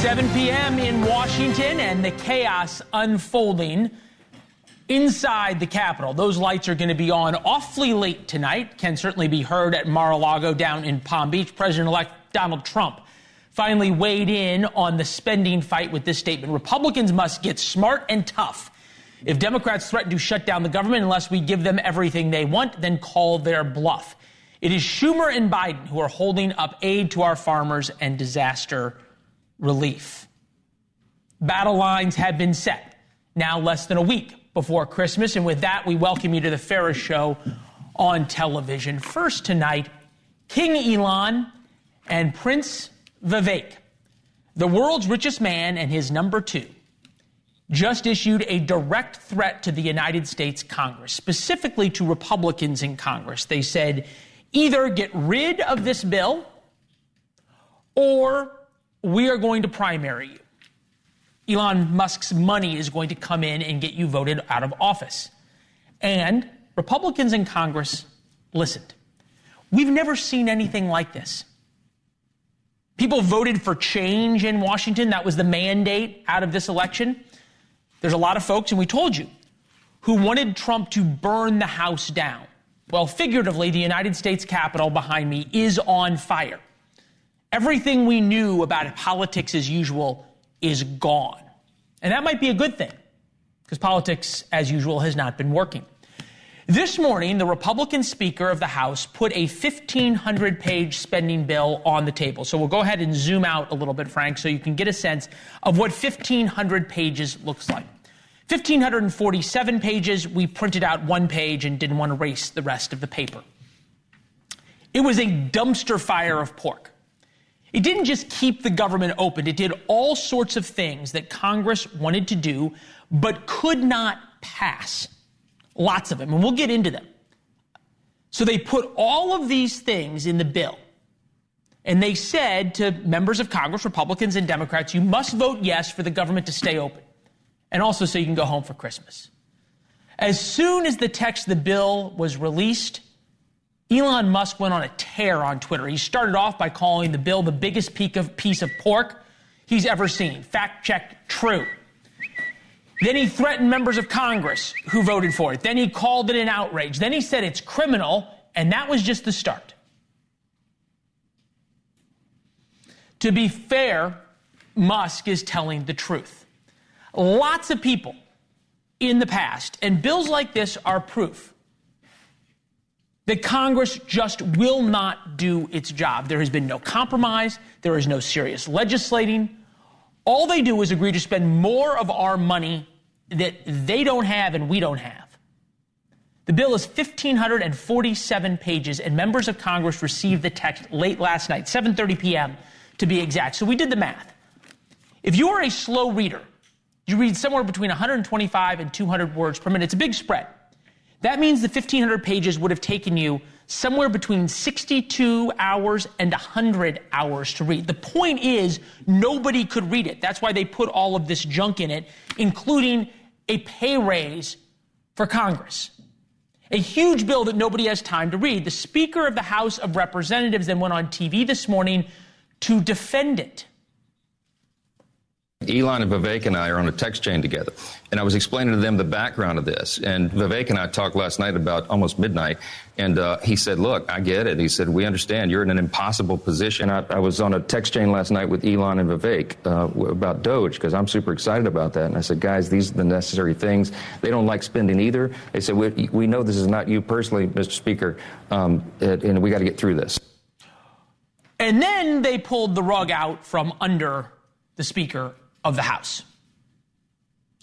7 p.m. in Washington, and the chaos unfolding inside the Capitol. Those lights are going to be on awfully late tonight. Can certainly be heard at Mar-a-Lago down in Palm Beach. President-elect Donald Trump finally weighed in on the spending fight with this statement. Republicans must get smart and tough. If Democrats threaten to shut down the government unless we give them everything they want, then call their bluff. It is Schumer and Biden who are holding up aid to our farmers and disaster relief. Battle lines have been set now less than a week before Christmas. And with that, we welcome you to the Ferris Show on television. First tonight, King Elon and Prince Vivek, the world's richest man and his number two, just issued a direct threat to the United States Congress, specifically to Republicans in Congress. They said, either get rid of this bill or we are going to primary you. Elon Musk's money is going to come in and get you voted out of office. And Republicans in Congress listened. We've never seen anything like this. People voted for change in Washington. That was the mandate out of this election. There's a lot of folks, and we told you, who wanted Trump to burn the House down. Well, figuratively, the United States Capitol behind me is on fire. Everything we knew about politics as usual is gone. And that might be a good thing, because politics as usual has not been working. This morning, the Republican Speaker of the House put a 1,500-page spending bill on the table. So we'll go ahead and zoom out a little bit, Frank, so you can get a sense of what 1,500 pages looks like. 1,547 pages, we printed out one page and didn't want to erase the rest of the paper. It was a dumpster fire of pork. It didn't just keep the government open. It did all sorts of things that Congress wanted to do, but could not pass. Lots of them, and we'll get into them. So they put all of these things in the bill, and they said to members of Congress, Republicans and Democrats, you must vote yes for the government to stay open, and also so you can go home for Christmas. As soon as the text of the bill was released, Elon Musk went on a tear on Twitter. He started off by calling the bill the biggest piece of pork he's ever seen. Fact check, true. Then he threatened members of Congress who voted for it. Then he called it an outrage. Then he said it's criminal, and that was just the start. To be fair, Musk is telling the truth. Lots of people in the past, and bills like this are proof, that Congress just will not do its job. There has been no compromise. There is no serious legislating. All they do is agree to spend more of our money that they don't have and we don't have. The bill is 1,547 pages, and members of Congress received the text late last night, 7:30 p.m. to be exact. So we did the math. If you are a slow reader, you read somewhere between 125 and 200 words per minute. It's a big spread. That means the 1,500 pages would have taken you somewhere between 62 hours and 100 hours to read. The point is, nobody could read it. That's why they put all of this junk in it, including a pay raise for Congress. A huge bill that nobody has time to read. The Speaker of the House of Representatives then went on TV this morning to defend it. Elon and Vivek and I are on a text chain together, and I was explaining to them the background of this. And Vivek and I talked last night about almost midnight, and he said, look, I get it. He said, we understand you're in an impossible position. I was on a text chain last night with Elon and Vivek about Doge, because I'm super excited about that. And I said, guys, these are the necessary things. They don't like spending either. They said, we know this is not you personally, Mr. Speaker, and we got to get through this. And then they pulled the rug out from under the Speaker of the House.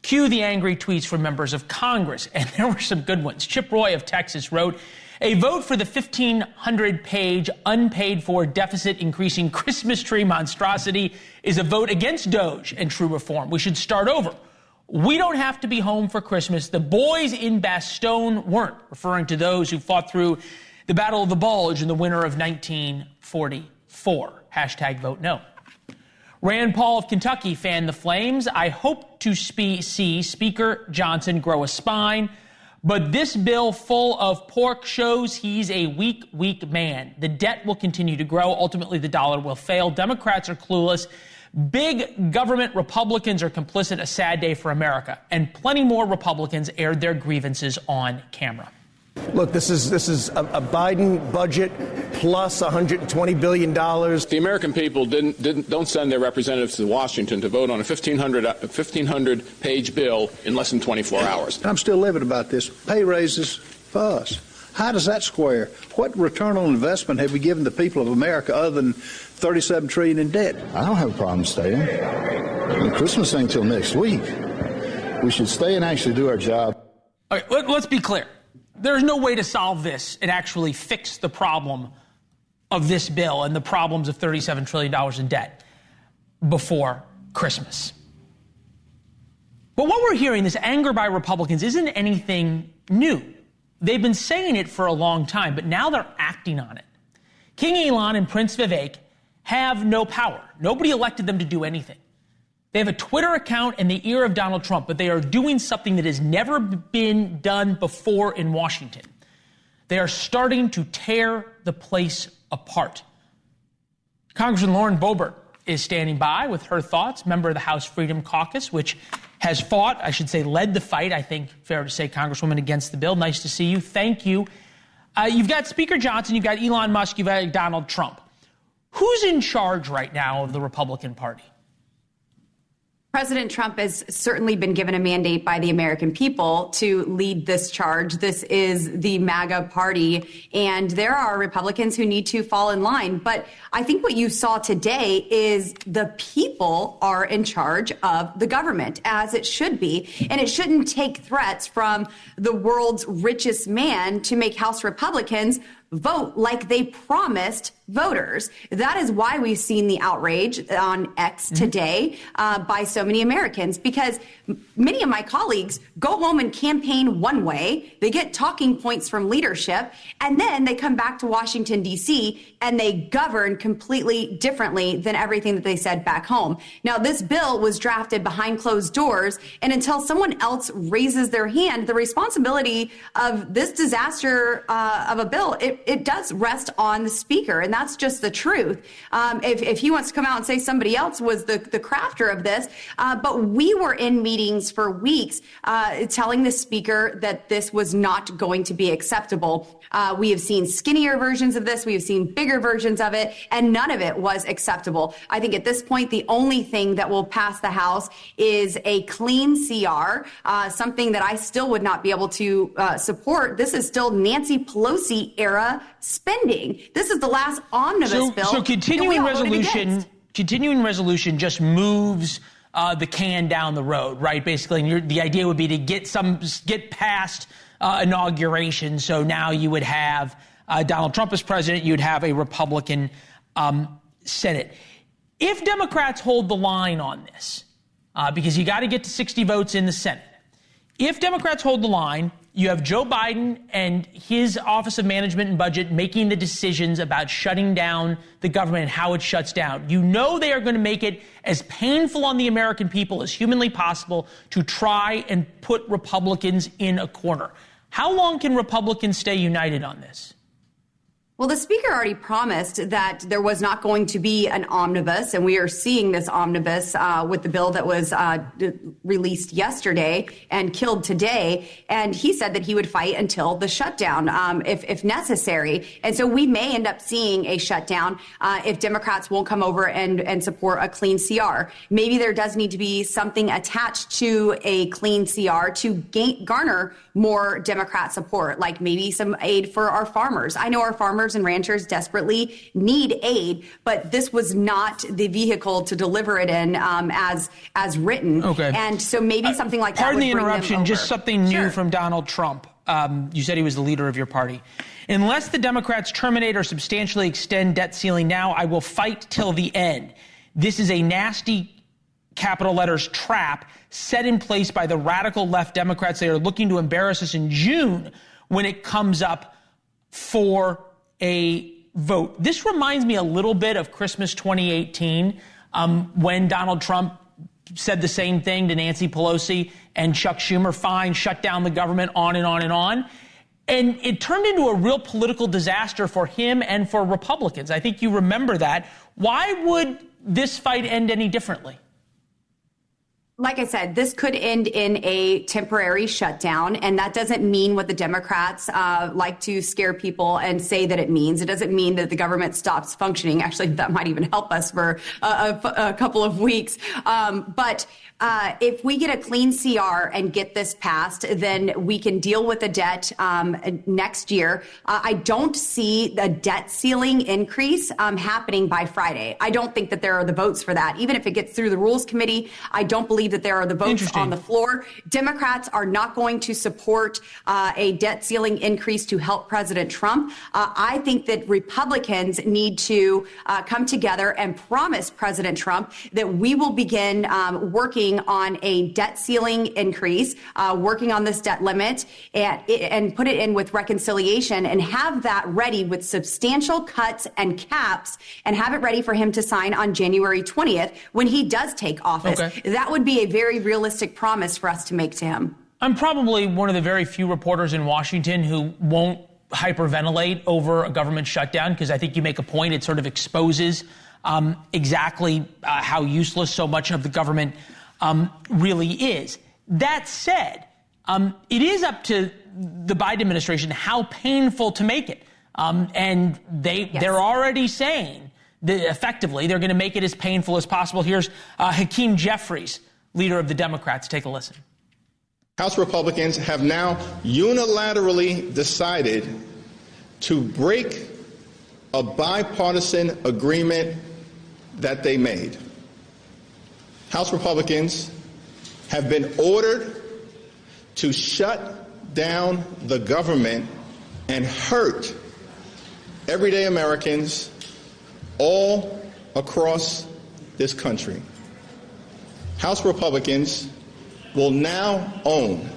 Cue the angry tweets from members of Congress, and there were some good ones. Chip Roy of Texas wrote, a vote for the 1,500-page unpaid-for deficit-increasing Christmas tree monstrosity is a vote against Doge and true reform. We should start over. We don't have to be home for Christmas. The boys in Bastogne weren't, referring to those who fought through the Battle of the Bulge in the winter of 1944. Hashtag vote no. Rand Paul of Kentucky fanned the flames. I hope to see Speaker Johnson grow a spine, but this bill full of pork shows he's a weak man. The debt will continue to grow. Ultimately, the dollar will fail. Democrats are clueless. Big government Republicans are complicit, a sad day for America. And plenty more Republicans aired their grievances on camera. Look, this is a Biden budget plus $120 billion. The American people don't send their representatives to Washington to vote on a 1,500-page bill in less than 24 hours. I'm still livid about this. Pay raises for us. How does that square? What return on investment have we given the people of America other than $37 trillion in debt? I don't have a problem staying. Christmas ain't till next week. We should stay and actually do our job. All right, let's be clear. There's no way to solve this and actually fix the problem of this bill and the problems of $37 trillion in debt before Christmas. But what we're hearing, this anger by Republicans, isn't anything new. They've been saying it for a long time, but now they're acting on it. King Elon and Prince Vivek have no power. Nobody elected them to do anything. They have a Twitter account in the ear of Donald Trump, but they are doing something that has never been done before in Washington. They are starting to tear the place apart. Congressman Lauren Boebert is standing by with her thoughts, member of the House Freedom Caucus, which has fought, I should say, led the fight, I think, fair to say, Congresswoman, against the bill. Nice to see you. Thank you. You've got Speaker Johnson, you've got Elon Musk, you've got Donald Trump. Who's in charge right now of the Republican Party? President Trump has certainly been given a mandate by the American people to lead this charge. This is the MAGA party, and there are Republicans who need to fall in line. But I think what you saw today is the people are in charge of the government, as it should be. And it shouldn't take threats from the world's richest man to make House Republicans vote like they promised voters. That is why we've seen the outrage on X today by so many Americans, because many of my colleagues go home and campaign one way, they get talking points from leadership, and then they come back to Washington, D.C., and they govern completely differently than everything that they said back home. Now, this bill was drafted behind closed doors, and until someone else raises their hand, the responsibility of this disaster of a bill, it does rest on the speaker, and that's just the truth. If he wants to come out and say somebody else was the crafter of this, but we were in meetings for weeks telling the speaker that this was not going to be acceptable. We have seen skinnier versions of this. We have seen bigger versions of it, and none of it was acceptable. I think at this point, the only thing that will pass the House is a clean CR, something that I still would not be able to support. This is still Nancy Pelosi era spending. This is the last omnibus bill. So continuing resolution just moves the can down the road, right? Basically, and the idea would be to get past inauguration. So now you would have Donald Trump as president. You'd have a Republican Senate. If Democrats hold the line on this, because you got to get to 60 votes in the Senate. If Democrats hold the line, you have Joe Biden and his Office of Management and Budget making the decisions about shutting down the government and how it shuts down. You know they are going to make it as painful on the American people as humanly possible to try and put Republicans in a corner. How long can Republicans stay united on this? Well, the speaker already promised that there was not going to be an omnibus, and we are seeing this omnibus with the bill that was released yesterday and killed today. And he said that he would fight until the shutdown, if necessary. And so we may end up seeing a shutdown if Democrats won't come over and support a clean CR. Maybe there does need to be something attached to a clean CR to garner more Democrat support, like maybe some aid for our farmers. I know our farmers and ranchers desperately need aid, but this was not the vehicle to deliver it in as written. Okay. And so maybe something like that would bring them over. Pardon the interruption, just something new from Donald Trump. You said he was the leader of your party. Unless the Democrats terminate or substantially extend debt ceiling now, I will fight till the end. This is a nasty, capital letters, trap set in place by the radical left Democrats. They are looking to embarrass us in June when it comes up for a vote. This reminds me a little bit of Christmas 2018 when Donald Trump said the same thing to Nancy Pelosi and Chuck Schumer, fine, shut down the government, on and on and on. And it turned into a real political disaster for him and for Republicans. I think you remember that. Why would this fight end any differently? Like I said, this could end in a temporary shutdown, and that doesn't mean what the Democrats like to scare people and say that it means. It doesn't mean that the government stops functioning. Actually, that might even help us for a couple of weeks. But if we get a clean CR and get this passed, then we can deal with the debt next year. I don't see the debt ceiling increase happening by Friday. I don't think that there are the votes for that. Even if it gets through the Rules Committee, I don't believe that there are the votes on the floor. Democrats are not going to support a debt ceiling increase to help President Trump. I think that Republicans need to come together and promise President Trump that we will begin working on a debt ceiling increase, working on this debt limit, and put it in with reconciliation and have that ready with substantial cuts and caps and have it ready for him to sign on January 20th when he does take office. Okay. That would be a very realistic promise for us to make to him. I'm probably one of the very few reporters in Washington who won't hyperventilate over a government shutdown, because I think you make a point. It sort of exposes exactly how useless so much of the government really is. That said, it is up to the Biden administration how painful to make it. And they're already saying that effectively they're going to make it as painful as possible. Here's Hakeem Jeffries, leader of the Democrats. Take a listen. House Republicans have now unilaterally decided to break a bipartisan agreement that they made. House Republicans have been ordered to shut down the government and hurt everyday Americans all across this country. House Republicans will now own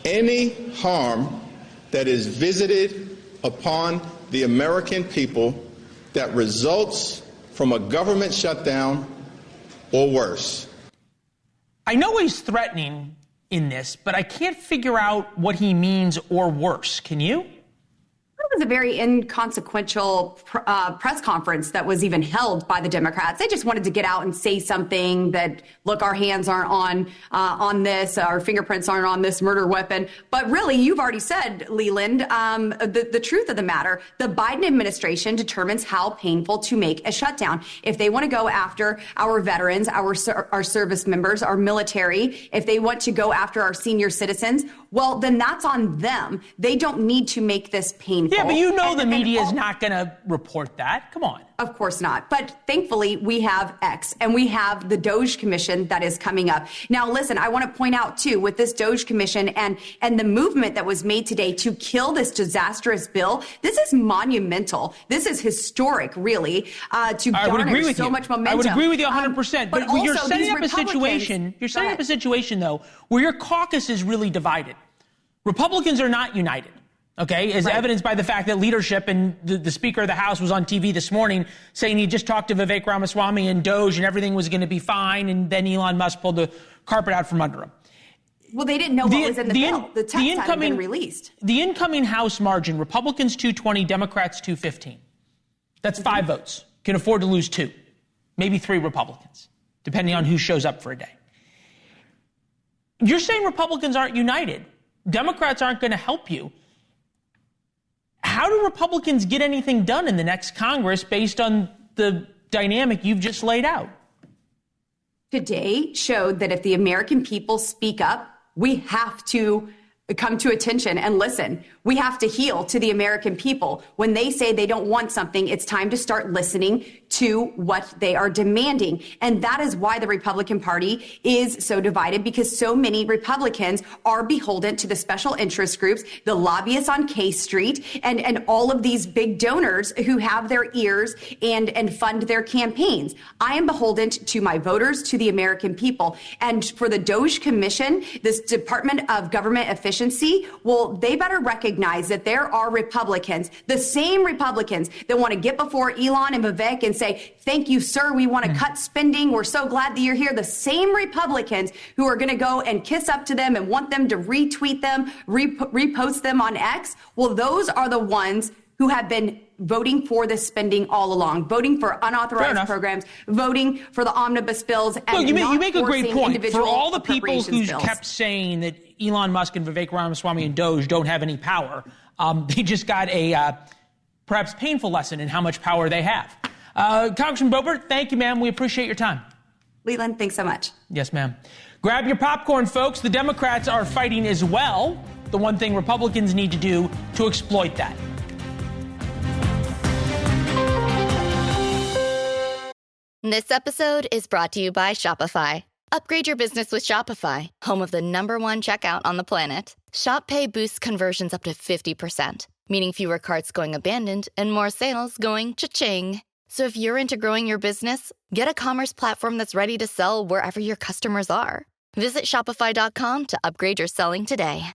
any harm that is visited upon the American people that results from a government shutdown or worse. I know he's threatening in this, but I can't figure out what he means or worse. Can you? It was a very inconsequential press conference that was even held by the Democrats. They just wanted to get out and say something that, look, our hands aren't on this, our fingerprints aren't on this murder weapon. But really, you've already said, Leland, the truth of the matter. The Biden administration determines how painful to make a shutdown. If they want to go after our veterans, our service members, our military, if they want to go after our senior citizens, well, then that's on them. They don't need to make this painful. Yeah, but you know the media is not going to report that. Come on. Of course not. But thankfully, we have X and we have the Doge Commission that is coming up. Now, listen, I want to point out, too, with this Doge Commission and the movement that was made today to kill this disastrous bill, this is monumental. This is historic, really, to garner so much momentum. I would agree with you 100%. But you're setting up a situation. You're setting up a situation, though, where your caucus is really divided. Republicans are not united. Okay, as evidenced by the fact that leadership and the Speaker of the House was on TV this morning saying he just talked to Vivek Ramaswamy and Doge and everything was going to be fine, and then Elon Musk pulled the carpet out from under him. Well, they didn't know what was in the bill. The text hadn't been released. The incoming House margin, Republicans 220, Democrats 215. That's 5 votes. Can afford to lose 2, maybe 3 Republicans, depending on who shows up for a day. You're saying Republicans aren't united. Democrats aren't going to help you. How do Republicans get anything done in the next Congress based on the dynamic you've just laid out? Today showed that if the American people speak up, we have to come to attention and listen. We have to heal to the American people. When they say they don't want something, it's time to start listening to what they are demanding. And that is why the Republican Party is so divided, because so many Republicans are beholden to the special interest groups, the lobbyists on K Street, and all of these big donors who have their ears and fund their campaigns. I am beholden to my voters, to the American people. And for the Doge Commission, this Department of Government Efficiency, efficiency, well, they better recognize that there are Republicans, the same Republicans that want to get before Elon and Vivek and say, thank you, sir, we want to cut spending. We're so glad that you're here. The same Republicans who are going to go and kiss up to them and want them to retweet them, repost them on X. Well, those are the ones who have been voting for this spending all along, voting for unauthorized programs, voting for the omnibus bills. And look, you make a great point. For all the people who kept saying that Elon Musk and Vivek Ramaswamy and Doge don't have any power, they just got a perhaps painful lesson in how much power they have. Congressman Boebert, thank you, ma'am. We appreciate your time. Leland, thanks so much. Yes, ma'am. Grab your popcorn, folks. The Democrats are fighting as well. The one thing Republicans need to do to exploit that. This episode is brought to you by Shopify. Upgrade your business with Shopify, home of the #1 checkout on the planet. Shop Pay boosts conversions up to 50%, meaning fewer carts going abandoned and more sales going cha-ching. So if you're into growing your business, get a commerce platform that's ready to sell wherever your customers are. Visit Shopify.com to upgrade your selling today.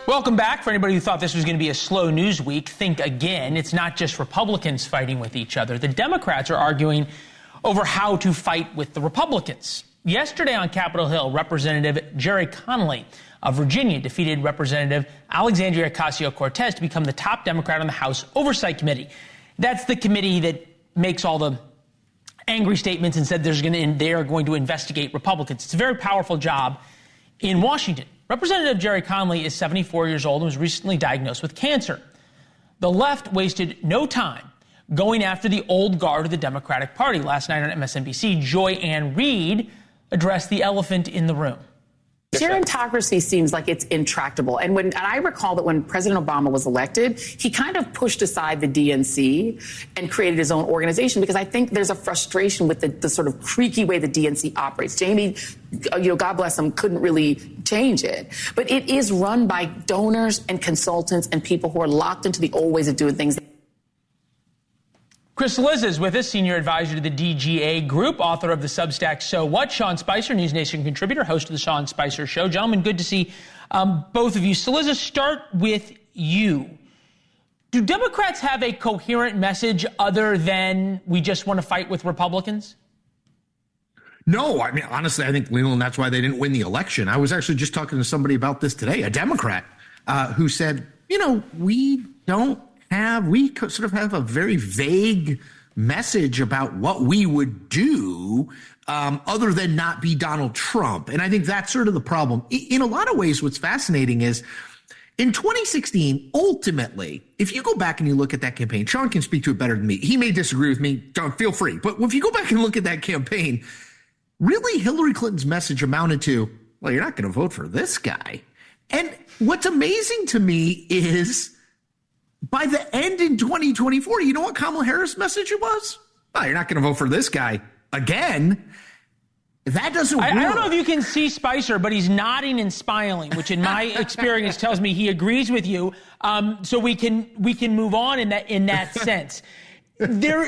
Welcome back. For anybody who thought this was going to be a slow news week, think again. It's not just Republicans fighting with each other. The Democrats are arguing over how to fight with the Republicans. Yesterday on Capitol Hill, Representative Jerry Connolly of Virginia defeated Representative Alexandria Ocasio-Cortez to become the top Democrat on the House Oversight Committee. That's the committee that makes all the angry statements and said they are going to investigate Republicans. It's a very powerful job in Washington. Representative Jerry Connolly is 74 years old and was recently diagnosed with cancer. The left wasted no time going after the old guard of the Democratic Party. Last night on MSNBC, Joy Ann Reid addressed the elephant in the room. Gerontocracy seems like it's intractable. And I recall that when President Obama was elected, he kind of pushed aside the DNC and created his own organization because I think there's a frustration with the sort of creaky way the DNC operates. Jamie, God bless him, couldn't really change it. But it is run by donors and consultants and people who are locked into the old ways of doing things. Chris Liz is with us, senior advisor to the DGA Group, author of the Substack So What. Sean Spicer, NewsNation contributor, host of the Sean Spicer Show. Gentlemen, good to see both of you. So Liz, start with you. Do Democrats have a coherent message other than we just want to fight with Republicans? No, I mean, honestly, I think, Leland, that's why they didn't win the election. I was actually just talking to somebody about this today, a Democrat, who said, we sort of have a very vague message about what we would do other than not be Donald Trump. And I think that's sort of the problem. In a lot of ways, what's fascinating is in 2016, ultimately, if you go back and you look at that campaign, Sean can speak to it better than me. He may disagree with me. Don't feel free. But if you go back and look at that campaign, really Hillary Clinton's message amounted to, well, you're not going to vote for this guy. And what's amazing to me is by the end in 2024, you know what Kamala Harris' message was? Well, you're not going to vote for this guy again. That doesn't work. I don't know if you can see Spicer, but he's nodding and smiling, which in my experience tells me he agrees with you. So we can move on in that sense. There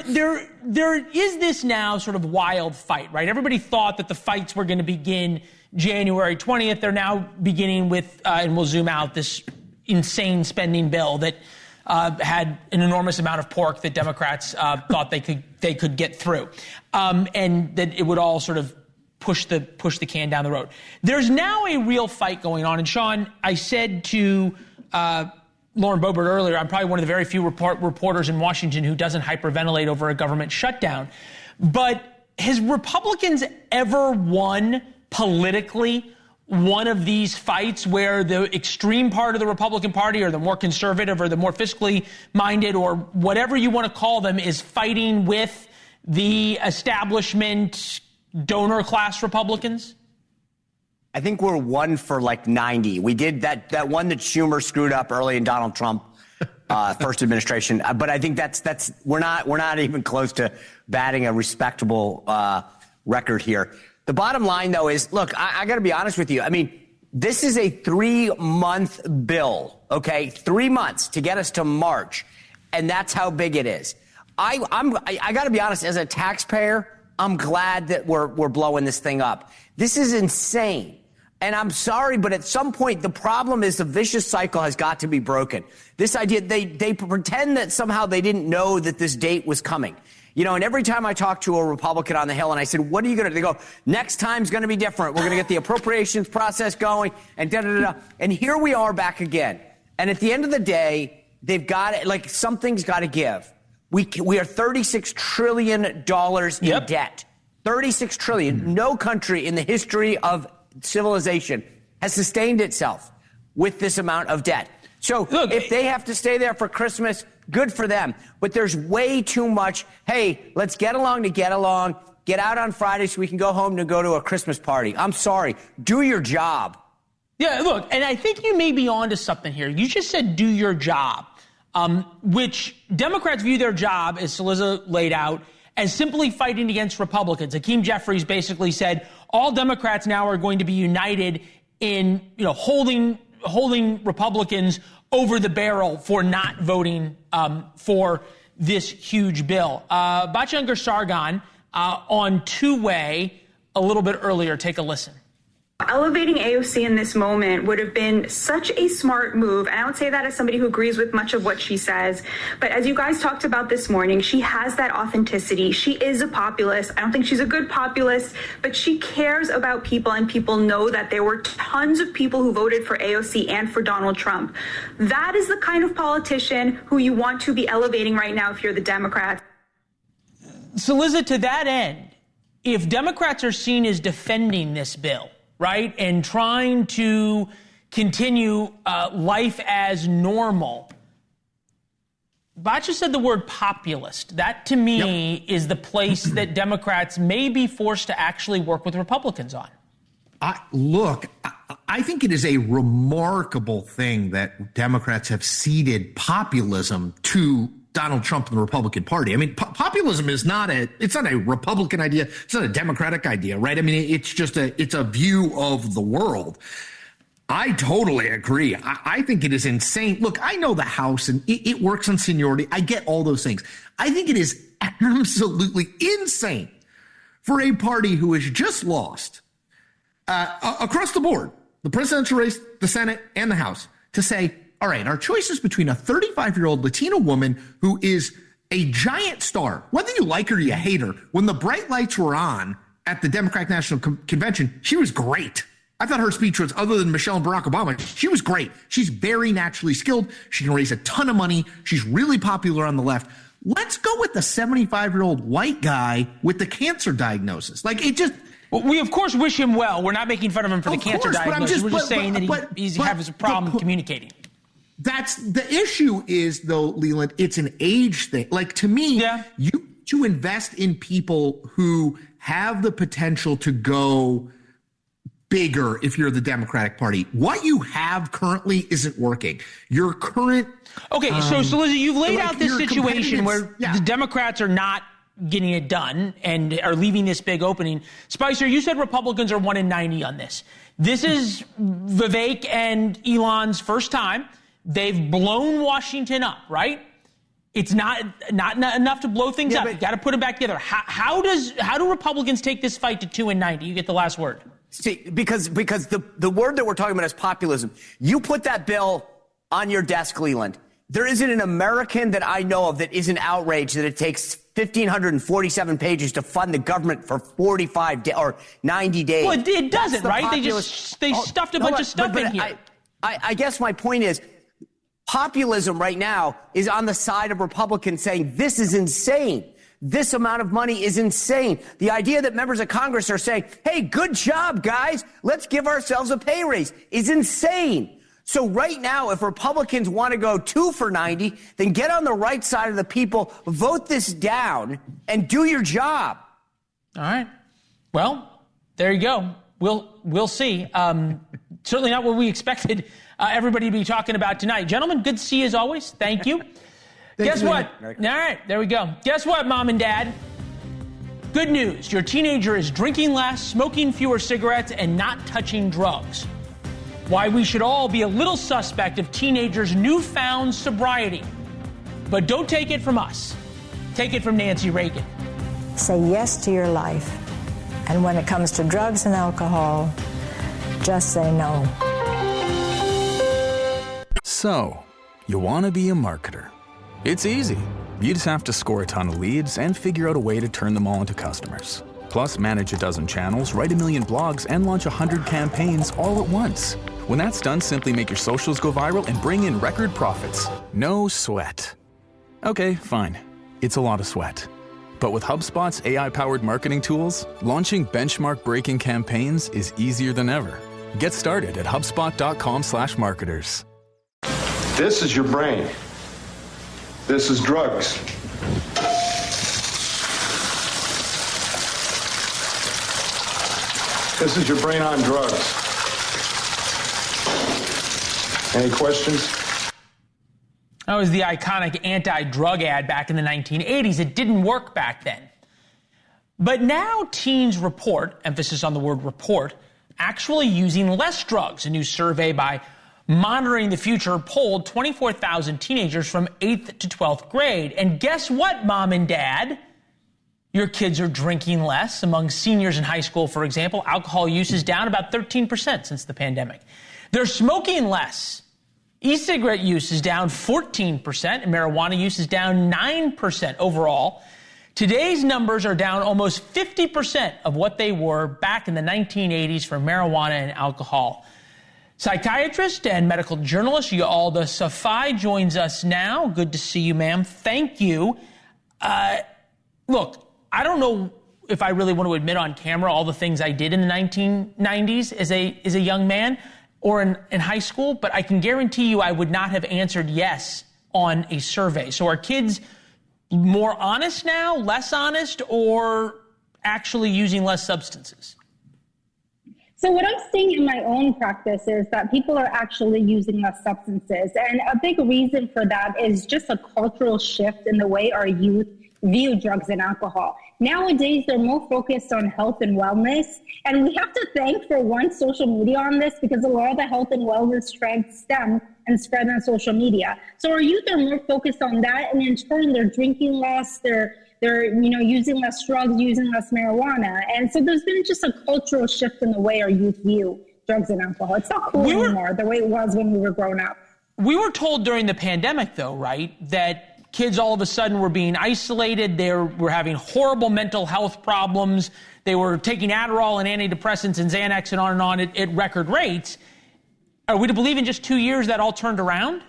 is this now sort of wild fight, right? Everybody thought that the fights were going to begin January 20th. They're now beginning with, and we'll zoom out, this insane spending bill that had an enormous amount of pork that Democrats thought they could get through, and that it would all sort of push the can down the road. There's now a real fight going on, and Sean, I said to Lauren Boebert earlier, I'm probably one of the very few reporters in Washington who doesn't hyperventilate over a government shutdown. But has Republicans ever won politically one of these fights where the extreme part of the Republican Party or the more conservative or the more fiscally minded or whatever you want to call them is fighting with the establishment donor class Republicans? I think we're 1 for like 90. We did that one that Schumer screwed up early in Donald Trump first administration. But I think that's we're not even close to batting a respectable record here. The bottom line, though, is, look, I got to be honest with you. I mean, this is a 3-month bill, okay? 3 months to get us to March, and that's how big it is. I got to be honest, as a taxpayer, I'm glad that we're blowing this thing up. This is insane. And I'm sorry, but at some point, the problem is the vicious cycle has got to be broken. This idea, they pretend that somehow they didn't know that this date was coming. You know, and every time I talk to a Republican on the Hill and I said, what are you going to do? They go, next time's going to be different. We're going to get the appropriations process going and da-da-da-da. And here we are back again. And at the end of the day, they've got it, like something's got to give. We are $36 trillion in debt. $36 trillion. No country in the history of civilization has sustained itself with this amount of debt. So if they have to stay there for Christmas, good for them. But there's way too much, hey, let's get along to get along, get out on Friday so we can go home to go to a Christmas party. I'm sorry. Do your job. Yeah, look, and I think you may be onto something here. You just said do your job, which Democrats view their job, as Celiza laid out, as simply fighting against Republicans. Hakeem Jeffries basically said all Democrats now are going to be united in, holding Republicans over the barrel for not voting for this huge bill. Bachungar Sargon on two-way a little bit earlier. Take a listen. Elevating AOC in this moment would have been such a smart move. And I would say that as somebody who agrees with much of what she says. But as you guys talked about this morning, she has that authenticity. She is a populist. I don't think she's a good populist, but she cares about people, and people know that there were tons of people who voted for AOC and for Donald Trump. That is the kind of politician who you want to be elevating right now if you're the Democrats. So, Liza, to that end, if Democrats are seen as defending this bill, right, and trying to continue life as normal. Bacha said the word populist. That, to me, is the place that Democrats may be forced to actually work with Republicans on. I think it is a remarkable thing that Democrats have ceded populism to Donald Trump and the Republican Party. I mean, populism is not a Republican idea. It's not a Democratic idea, right? I mean, it's a view of the world. I totally agree. I think it is insane. Look, I know the House and it works on seniority. I get all those things. I think it is absolutely insane for a party who has just lost across the board, the presidential race, the Senate, and the House, to say, all right, our choice is between a 35-year-old Latina woman who is a giant star, whether you like her or you hate her. When the bright lights were on at the Democratic National Convention, she was great. I thought her speech was, other than Michelle and Barack Obama, she was great. She's very naturally skilled. She can raise a ton of money. She's really popular on the left. Let's go with the 75-year-old white guy with the cancer diagnosis. Like, it just... Well, we, of course, wish him well. We're not making fun of him for the cancer diagnosis. We're just saying that he has a problem communicating. That's the issue is, though, Leland, it's an age thing. Like, to me, you to invest in people who have the potential to go bigger if you're the Democratic Party. What you have currently isn't working. Your current... Okay, so Liza, you've laid out this situation where the Democrats are not getting it done and are leaving this big opening. Spicer, you said Republicans are 1 in 90 on this. This is Vivek and Elon's first time. They've blown Washington up, right? It's not enough to blow things up. You got to put them back together. How do Republicans take this fight to 2 in 90? You get the last word. See, because the word that we're talking about is populism. You put that bill on your desk, Leland. There isn't an American that I know of that isn't outraged that it takes 1,547 pages to fund the government for 45 or 90 days. Well, it doesn't, right? They stuffed a bunch of stuff in here. I guess my point is, populism right now is on the side of Republicans saying this is insane. This amount of money is insane. The idea that members of Congress are saying, hey, good job, guys, let's give ourselves a pay raise is insane. So right now, if Republicans want to go 2 for 90, then get on the right side of the people, vote this down, and do your job. All right. Well, there you go. We'll see. Certainly not what we expected everybody to be talking about tonight. Gentlemen, good to see you as always. Thank you. Guess what? All right, there we go. Guess what, Mom and Dad? Good news. Your teenager is drinking less, smoking fewer cigarettes, and not touching drugs. Why we should all be a little suspect of teenagers' newfound sobriety. But don't take it from us. Take it from Nancy Reagan. Say yes to your life. And when it comes to drugs and alcohol, just say no. So, you want to be a marketer. It's easy. You just have to score a ton of leads and figure out a way to turn them all into customers. Plus, manage a dozen channels, write a million blogs, and launch 100 campaigns all at once. When that's done, simply make your socials go viral and bring in record profits. No sweat. Okay, fine. It's a lot of sweat. But with HubSpot's AI-powered marketing tools, launching benchmark-breaking campaigns is easier than ever. Get started at HubSpot.com/marketers. This is your brain. This is drugs. This is your brain on drugs. Any questions? That was the iconic anti-drug ad back in the 1980s. It didn't work back then. But now teens report, emphasis on the word report, actually using less drugs. A new survey by Monitoring the Future polled 24,000 teenagers from 8th to 12th grade. And guess what, mom and dad? Your kids are drinking less. Among seniors in high school, for example, alcohol use is down about 13% since the pandemic. They're smoking less. E-cigarette use is down 14%, and marijuana use is down 9% overall. Today's numbers are down almost 50% of what they were back in the 1980s for marijuana and alcohol. Psychiatrist and medical journalist Yalda Safai joins us now. Good to see you, ma'am. Thank you. Look, I don't know if I really want to admit on camera all the things I did in the 1990s as a young man or in high school, but I can guarantee you I would not have answered yes on a survey. So are kids more honest now, less honest, or actually using less substances? So what I'm seeing in my own practice is that people are actually using less substances. And a big reason for that is just a cultural shift in the way our youth view drugs and alcohol. Nowadays, they're more focused on health and wellness. And we have to thank, for one, social media on this, because a lot of the health and wellness trends stem and spread on social media. So our youth are more focused on that. And in turn, they're drinking less, they're using less drugs, using less marijuana. And so there's been just a cultural shift in the way our youth view drugs and alcohol. It's not cool anymore the way it was when we were growing up. We were told during the pandemic, though, right, that kids all of a sudden were being isolated. They were having horrible mental health problems. They were taking Adderall and antidepressants and Xanax and on at record rates. Are we to believe in just 2 years that all turned around?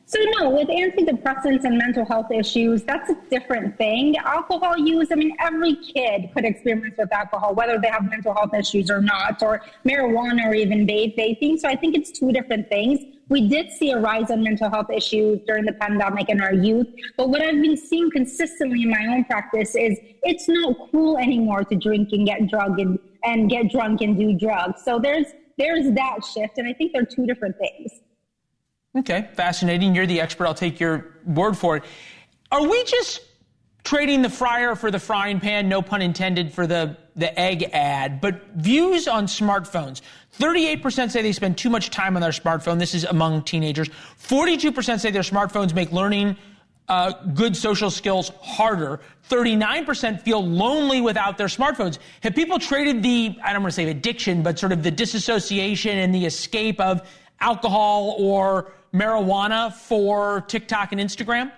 So no, with antidepressants and mental health issues, that's a different thing. Alcohol use, every kid could experiment with alcohol, whether they have mental health issues or not, or marijuana or even vaping. So I think it's two different things. We did see a rise in mental health issues during the pandemic in our youth. But what I've been seeing consistently in my own practice is it's not cool anymore to drink and get drunk and get drunk and do drugs. So there's that shift. And I think they're two different things. Okay, fascinating. You're the expert. I'll take your word for it. Are we just trading the fryer for the frying pan, no pun intended, for the egg ad? But views on smartphones. 38% say they spend too much time on their smartphone. This is among teenagers. 42% say their smartphones make learning good social skills harder. 39% feel lonely without their smartphones. Have people traded the, I don't want to say addiction, but sort of the disassociation and the escape of alcohol or marijuana for TikTok and Instagram?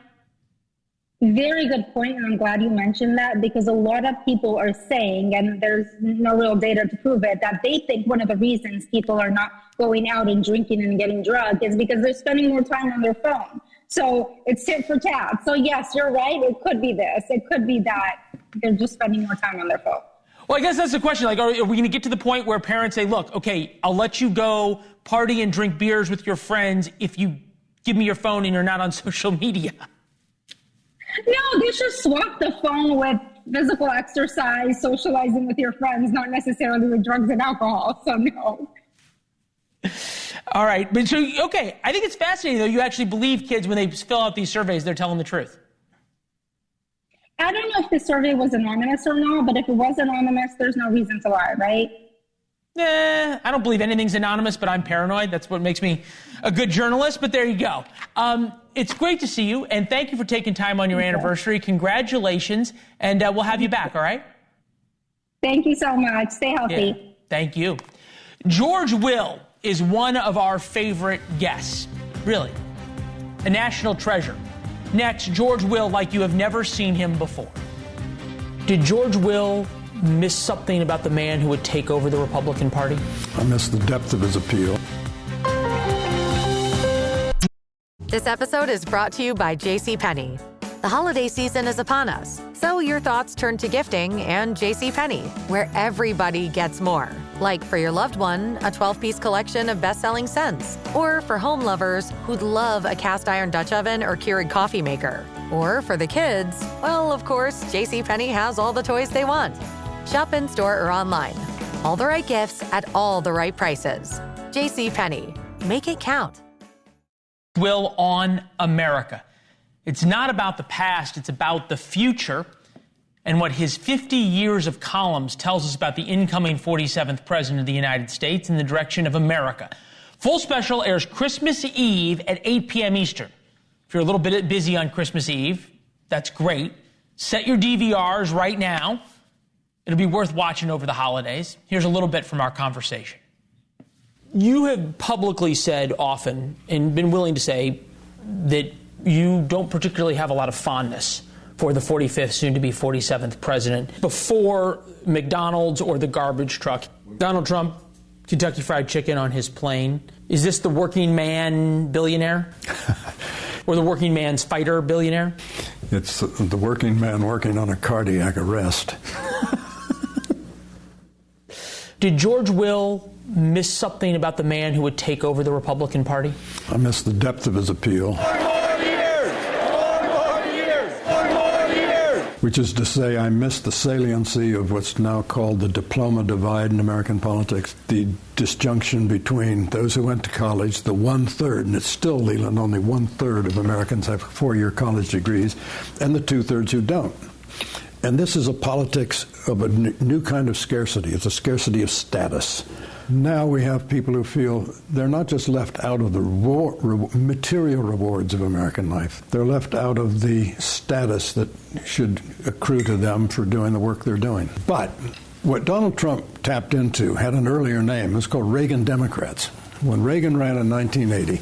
Very good point, and I'm glad you mentioned that, because a lot of people are saying, and there's no real data to prove it, that they think one of the reasons people are not going out and drinking and getting drunk is because they're spending more time on their phone. So it's tit for tat. So yes, you're right. It could be this. It could be that they're just spending more time on their phone. Well, I guess that's the question. Like, are we going to get to the point where parents say, look, okay, I'll let you go party and drink beers with your friends if you give me your phone and you're not on social media? No, they should swap the phone with physical exercise, socializing with your friends, not necessarily with drugs and alcohol. So no. All right. But so, okay, I think it's fascinating, though. You actually believe kids, when they fill out these surveys, they're telling the truth. I don't know if the survey was anonymous or not, but if it was anonymous, there's no reason to lie, right? I don't believe anything's anonymous, but I'm paranoid. That's what makes me a good journalist. But there you go. It's great to see you, and thank you for taking time on your anniversary. Congratulations, and we'll have you back, all right? Thank you so much. Stay healthy. Yeah, thank you. George Will is one of our favorite guests. Really. A national treasure. Next, George Will like you have never seen him before. Did George Will miss something about the man who would take over the Republican Party? I miss the depth of his appeal. This episode is brought to you by JCPenney. The holiday season is upon us, so your thoughts turn to gifting and JCPenney, where everybody gets more. Like for your loved one, a 12-piece collection of best-selling scents. Or for home lovers who'd love a cast iron Dutch oven or Keurig coffee maker. Or for the kids, well, of course, JCPenney has all the toys they want. Shop in store or online. All the right gifts at all the right prices. JCPenney. Make it count. Will on America. It's not about the past, it's about the future and what his 50 years of columns tells us about the incoming 47th President of the United States and the direction of America. Full special airs Christmas Eve at 8 p.m. Eastern. If you're a little bit busy on Christmas Eve, that's great. Set your DVRs right now. It'll be worth watching over the holidays. Here's a little bit from our conversation. You have publicly said often and been willing to say that you don't particularly have a lot of fondness for the 45th, soon-to-be 47th president before McDonald's or the garbage truck. Donald Trump, Kentucky Fried Chicken on his plane. Is this the working man billionaire? Or the working man's fighter billionaire? It's the working man working on a cardiac arrest. Did George Will miss something about the man who would take over the Republican Party? I miss the depth of his appeal. Which is to say, I miss the saliency of what's now called the diploma divide in American politics, the disjunction between those who went to college, the 1/3, and it's still, Leland, only 1/3 of Americans have four-year college degrees, and the 2/3 who don't. And this is a politics of a new kind of scarcity. It's a scarcity of status. Now we have people who feel they're not just left out of the material rewards of American life. They're left out of the status that should accrue to them for doing the work they're doing. But what Donald Trump tapped into had an earlier name. It was called Reagan Democrats. When Reagan ran in 1980,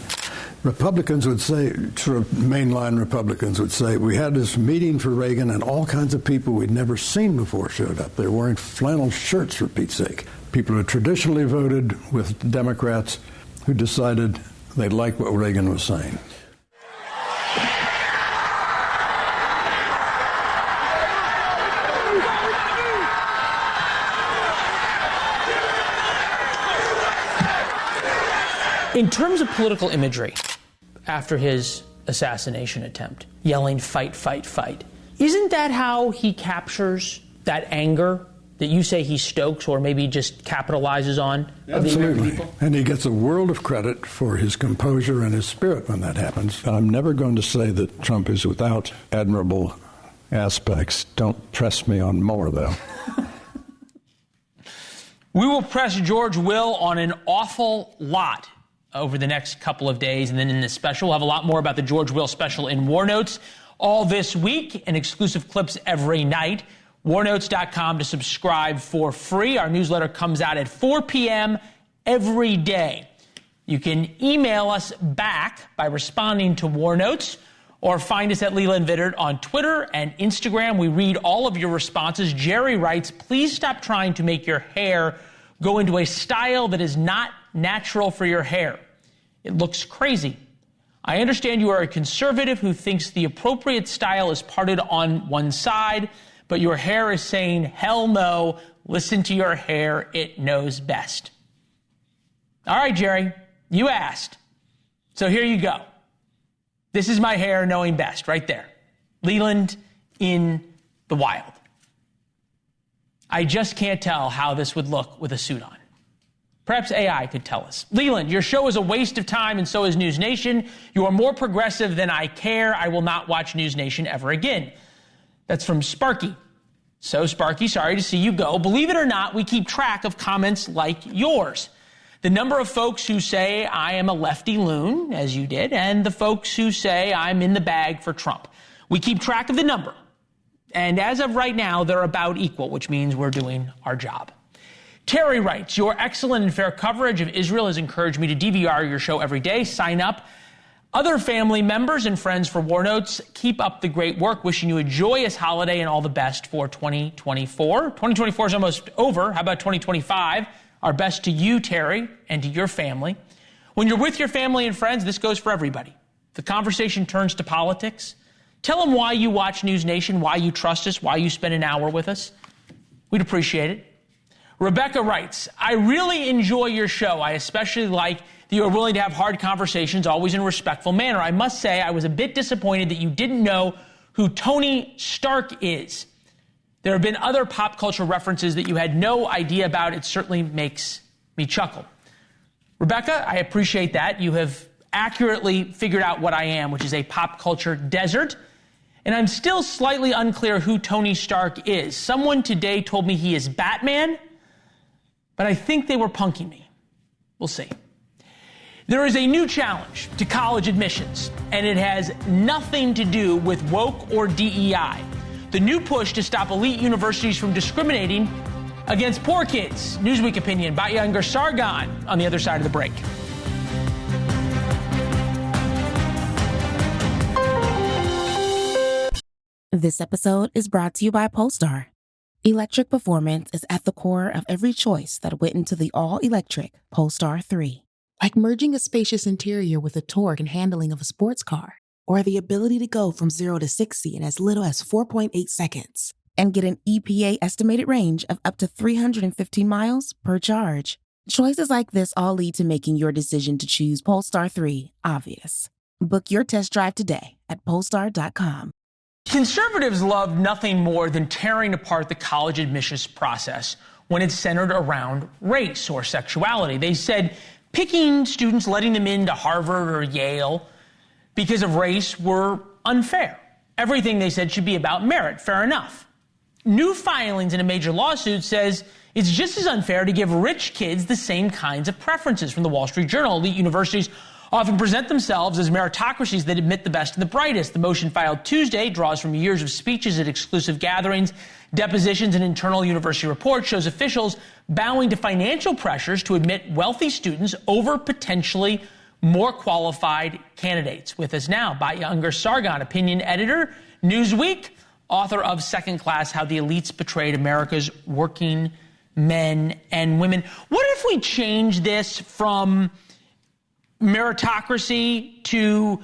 Republicans would say, sort of mainline Republicans would say, we had this meeting for Reagan and all kinds of people we'd never seen before showed up. They were wearing flannel shirts, for Pete's sake. People who traditionally voted with Democrats who decided they liked what Reagan was saying. In terms of political imagery, after his assassination attempt, yelling, fight, fight, fight, isn't that how he captures that anger that you say he stokes or maybe just capitalizes on? Absolutely. And he gets a world of credit for his composure and his spirit when that happens. I'm never going to say that Trump is without admirable aspects. Don't press me on more, though. We will press George Will on an awful lot over the next couple of days. And then in this special, we'll have a lot more about the George Will special in War Notes all this week and exclusive clips every night. Warnotes.com to subscribe for free. Our newsletter comes out at 4 p.m. every day. You can email us back by responding to War Notes or find us at Leland Vittert on Twitter and Instagram. We read all of your responses. Jerry writes, please stop trying to make your hair go into a style that is not natural for your hair. It looks crazy. I understand you are a conservative who thinks the appropriate style is parted on one side, but your hair is saying, hell no, listen to your hair, it knows best. All right, Jerry, you asked. So here you go. This is my hair knowing best, right there. Leland in the wild. I just can't tell how this would look with a suit on. Perhaps AI could tell us. Leland, your show is a waste of time, and so is NewsNation. You are more progressive than I care. I will not watch NewsNation ever again. That's from Sparky. So, Sparky, sorry to see you go. Believe it or not, we keep track of comments like yours. The number of folks who say I am a lefty loon, as you did, and the folks who say I'm in the bag for Trump. We keep track of the number. And as of right now, they're about equal, which means we're doing our job. Terry writes, your excellent and fair coverage of Israel has encouraged me to DVR your show every day. Sign up. Other family members and friends for War Notes, keep up the great work. Wishing you a joyous holiday and all the best for 2024. 2024 is almost over. How about 2025? Our best to you, Terry, and to your family. When you're with your family and friends, this goes for everybody. The conversation turns to politics. Tell them why you watch NewsNation, why you trust us, why you spend an hour with us. We'd appreciate it. Rebecca writes, I really enjoy your show. I especially like that you are willing to have hard conversations, always in a respectful manner. I must say I was a bit disappointed that you didn't know who Tony Stark is. There have been other pop culture references that you had no idea about. It certainly makes me chuckle. Rebecca, I appreciate that. You have accurately figured out what I am, which is a pop culture desert. And I'm still slightly unclear who Tony Stark is. Someone today told me he is Batman, but I think they were punking me. We'll see. There is a new challenge to college admissions, and it has nothing to do with woke or DEI. The new push to stop elite universities from discriminating against poor kids. Newsweek opinion by Younger Sargon on the other side of the break. This episode is brought to you by Polestar. Electric performance is at the core of every choice that went into the all-electric Polestar 3. Like merging a spacious interior with the torque and handling of a sports car, or the ability to go from 0 to 60 in as little as 4.8 seconds, and get an EPA estimated range of up to 315 miles per charge. Choices like this all lead to making your decision to choose Polestar 3 obvious. Book your test drive today at Polestar.com. Conservatives love nothing more than tearing apart the college admissions process when it's centered around race or sexuality. They said picking students, letting them into Harvard or Yale because of race were unfair. Everything, they said, should be about merit. Fair enough. New filings in a major lawsuit says it's just as unfair to give rich kids the same kinds of preferences. From the Wall Street Journal, elite universities often present themselves as meritocracies that admit the best and the brightest. The motion filed Tuesday draws from years of speeches at exclusive gatherings, depositions, and internal university reports, shows officials bowing to financial pressures to admit wealthy students over potentially more qualified candidates. With us now, by Younger Sargon, opinion editor, Newsweek, author of Second Class, How the Elites Betrayed America's Working Men and Women. What if we change this from meritocracy to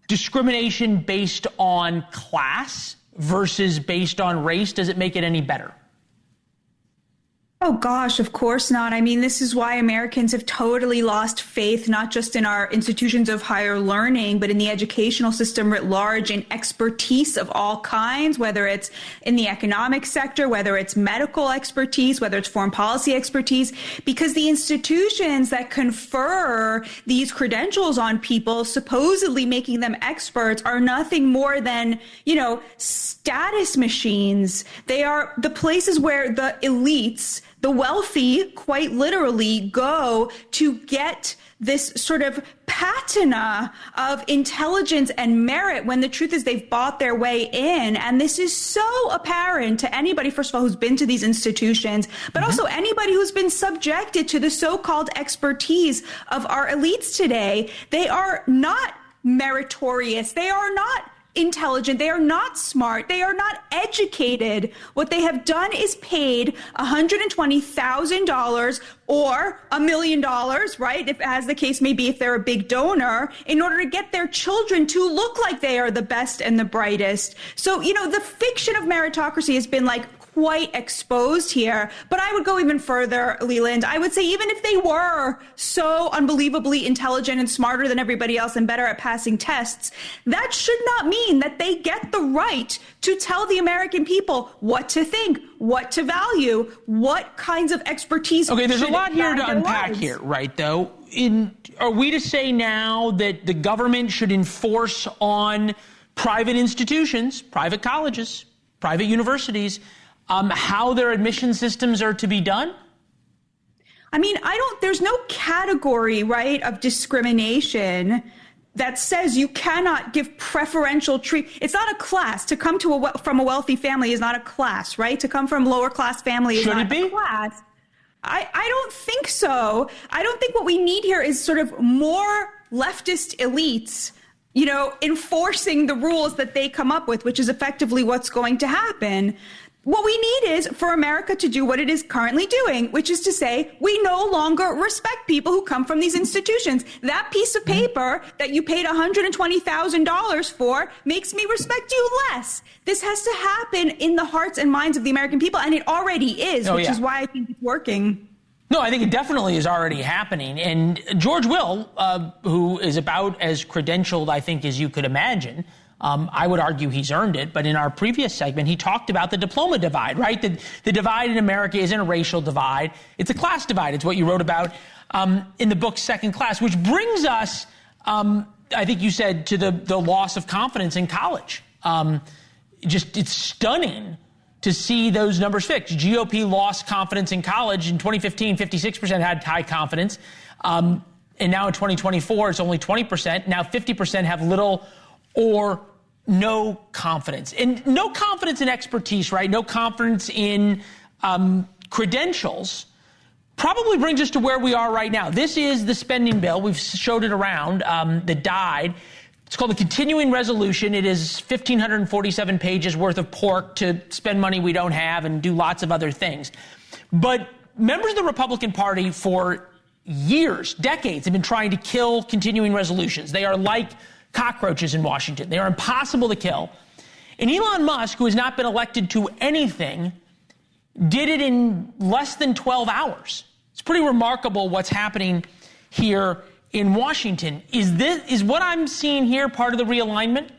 discrimination based on class versus based on race? Does it make it any better? Oh, gosh, of course not. I mean, this is why Americans have totally lost faith, not just in our institutions of higher learning, but in the educational system writ large, in expertise of all kinds, whether it's in the economic sector, whether it's medical expertise, whether it's foreign policy expertise, because the institutions that confer these credentials on people, supposedly making them experts, are nothing more than, status machines. They are the places where the elites, the wealthy, quite literally go to get this sort of patina of intelligence and merit, when the truth is they've bought their way in. And this is so apparent to anybody, first of all, who's been to these institutions, but also anybody who's been subjected to the so-called expertise of our elites today. They are not meritorious. They are not intelligent. They are not smart. They are not educated. What they have done is paid $120,000 or $1 million, right? If, as the case may be, if they're a big donor, in order to get their children to look like they are the best and the brightest. So, the fiction of meritocracy has been quite exposed here. But I would go even further, Leland. I would say even if they were so unbelievably intelligent and smarter than everybody else and better at passing tests, that should not mean that they get the right to tell the American people what to think, what to value, what kinds of expertise. Okay, there's a lot here to unpack here, right, though? Are we to say now that the government should enforce on private institutions, private colleges, private universities, how their admission systems are to be done? I mean, there's no category, right, of discrimination that says you cannot give preferential treatment. It's not a class. To come from a wealthy family is not a class, right? To come from lower class family is not a class. I don't think so. I don't think what we need here is sort of more leftist elites, enforcing the rules that they come up with, which is effectively what's going to happen. What we need is for America to do what it is currently doing, which is to say we no longer respect people who come from these institutions. That piece of paper that you paid $120,000 for makes me respect you less. This has to happen in the hearts and minds of the American people, and it already is, which is why I think it's working. No, I think it definitely is already happening. And George Will, who is about as credentialed, I think, as you could imagine, I would argue he's earned it. But in our previous segment, he talked about the diploma divide, right? The divide in America isn't a racial divide. It's a class divide. It's what you wrote about in the book Second Class, which brings us, I think you said, to the loss of confidence in college. It's stunning to see those numbers fixed. GOP lost confidence in college. In 2015, 56% had high confidence. And now in 2024, it's only 20%. Now 50% have little or no confidence. And no confidence in expertise, right? No confidence in credentials probably brings us to where we are right now. This is the spending bill. We've showed it around that died. It's called the continuing resolution. It is 1,547 pages worth of pork to spend money we don't have and do lots of other things. But members of the Republican Party for years, decades, have been trying to kill continuing resolutions. They are like cockroaches in Washington. They are impossible to kill. And Elon Musk, who has not been elected to anything, did it in less than 12 hours. It's pretty remarkable what's happening here in Washington. Is what I'm seeing here part of the realignment?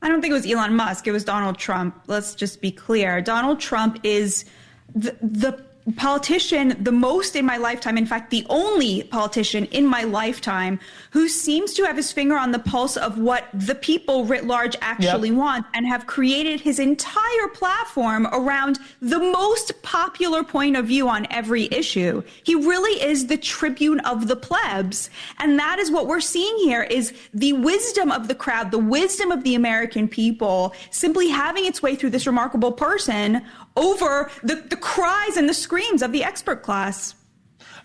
I don't think it was Elon Musk. It was Donald Trump. Let's just be clear. Donald Trump is the politician the most in my lifetime, in fact, the only politician in my lifetime who seems to have his finger on the pulse of what the people writ large actually want, and have created his entire platform around the most popular point of view on every issue. He really is the tribune of the plebs. And that is what we're seeing here, is the wisdom of the crowd, the wisdom of the American people simply having its way through this remarkable person over the cries and the screams of the expert class.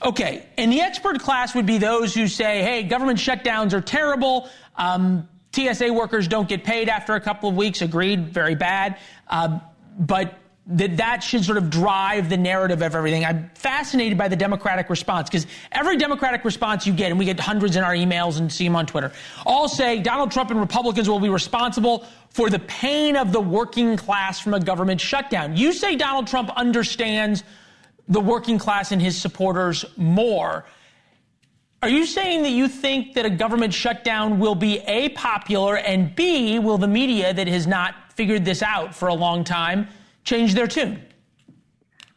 Okay, and the expert class would be those who say, hey, government shutdowns are terrible. TSA workers don't get paid after a couple of weeks. Agreed, very bad. But that should sort of drive the narrative of everything. I'm fascinated by the Democratic response, because every Democratic response you get, and we get hundreds in our emails and see them on Twitter, all say Donald Trump and Republicans will be responsible for the pain of the working class from a government shutdown. You say Donald Trump understands the working class and his supporters more. Are you saying that you think that a government shutdown will be A, popular, and B, will the media that has not figured this out for a long time change their tune?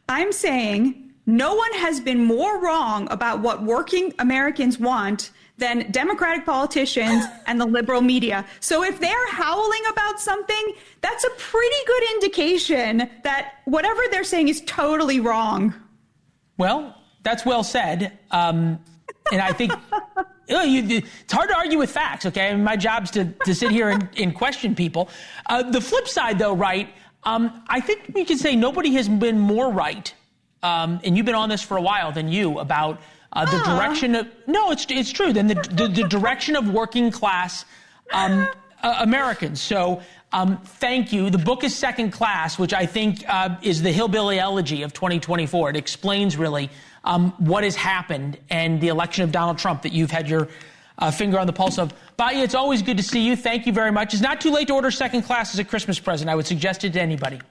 I'm saying no one has been more wrong about what working Americans want than Democratic politicians and the liberal media. So if they're howling about something, that's a pretty good indication that whatever they're saying is totally wrong. Well, that's well said. And I think it's hard to argue with facts, okay? I mean, my job's to sit here and question people. The flip side, though, right, I think we can say nobody has been more right, and you've been on this for a while, than you, about the direction of, no, it's true, than the direction of working class Americans. So thank you. The book is Second Class, which I think is the hillbilly elegy of 2024. It explains really what has happened and the election of Donald Trump that you've had your finger on the pulse of. Batya, it's always good to see you. Thank you very much. It's not too late to order Second Class as a Christmas present. I would suggest it to anybody.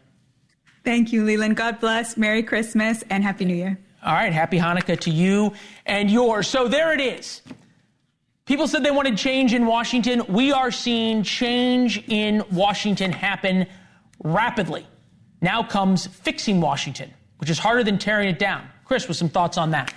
Thank you, Leland. God bless. Merry Christmas and Happy New Year. All right. Happy Hanukkah to you and yours. So there it is. People said they wanted change in Washington. We are seeing change in Washington happen rapidly. Now comes fixing Washington, which is harder than tearing it down. Chris, with some thoughts on that.